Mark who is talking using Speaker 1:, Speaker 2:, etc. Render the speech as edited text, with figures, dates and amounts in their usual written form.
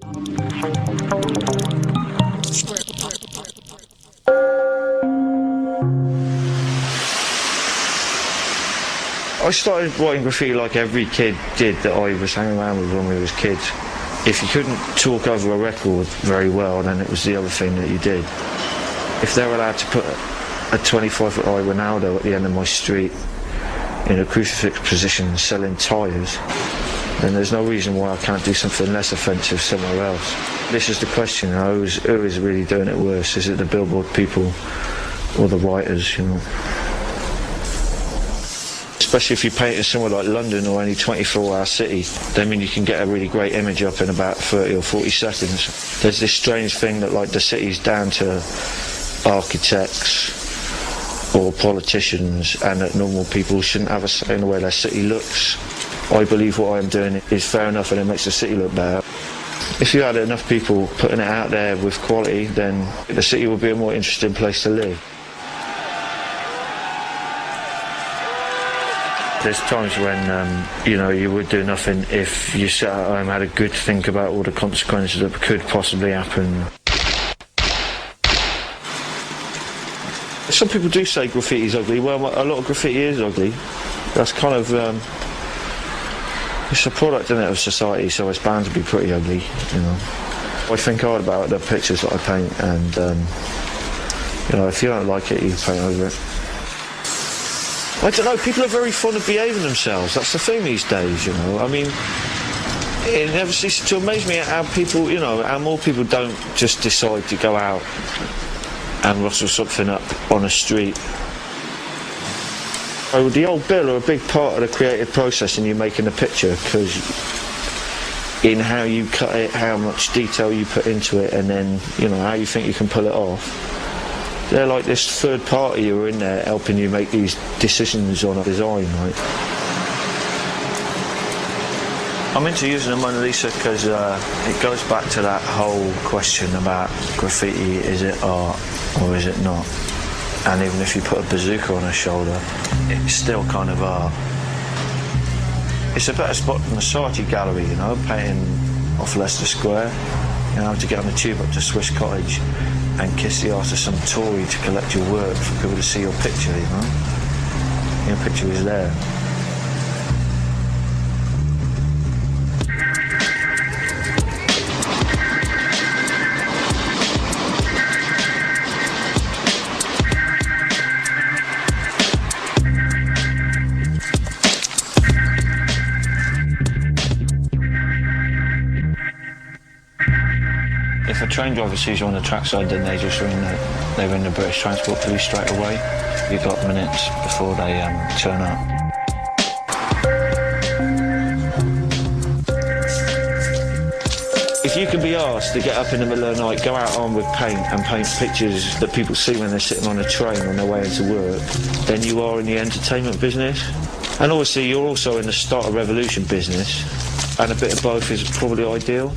Speaker 1: I started writing graffiti like every kid did that I was hanging around with when we was kids. If you couldn't talk over a record very well, then it was the other thing that you did. If they were allowed to put a 25-foot high Ronaldo at the end of my street in a crucifix position selling tyres, then there's no reason why I can't do something less offensive somewhere else. This is the question, you know, who is really doing it worse? Is it the billboard people or the writers, you know? Especially if you paint it somewhere like London or any 24-hour city, then you can get a really great image up in about 30 or 40 seconds. There's this strange thing that like the city's down to architects or politicians, and that normal people shouldn't have a say in the way their city looks. I believe what I'm doing is fair enough and it makes the city look better. If you had enough people putting it out there with quality, then the city would be a more interesting place to live. There's times when, you know, you would do nothing if you sat at home and had a good think about all the consequences that could possibly happen. Some people do say graffiti's ugly. Well, a lot of graffiti is ugly. That's kind of, it's a product, isn't it, of society, so it's bound to be pretty ugly, you know. I think hard about the pictures that I paint, and, you know, if you don't like it, you paint over it. I don't know, people are very fond of behaving themselves. That's the thing these days, you know. I mean, it never ceases to amaze me how people, you know, how more people don't just decide to go out and rustle something up on a street. Oh, the old bill are a big part of the creative process in you making a picture, because in how you cut it, how much detail you put into it, and then, you know, how you think you can pull it off. They're like this third party who are in there helping you make these decisions on a design, right? I'm into using a Mona Lisa because it goes back to that whole question about graffiti, is it art or is it not? And even if you put a bazooka on her shoulder, it's still kind of art. It's a better spot than the Saatchi Gallery, you know, painting off Leicester Square. You know, to get on the tube up to Swiss Cottage and kiss the ass of some Tory to collect your work for people to see your picture, you know? Your picture is there. If a train driver sees you on the trackside, then they just ring they ring the British Transport Police straight away. You've got minutes before they turn up. If you can be asked to get up in the middle of the night, go out armed with paint and paint pictures that people see when they're sitting on a train on their way into work, then you are in the entertainment business. And obviously you're also in the start of revolution business, and a bit of both is probably ideal.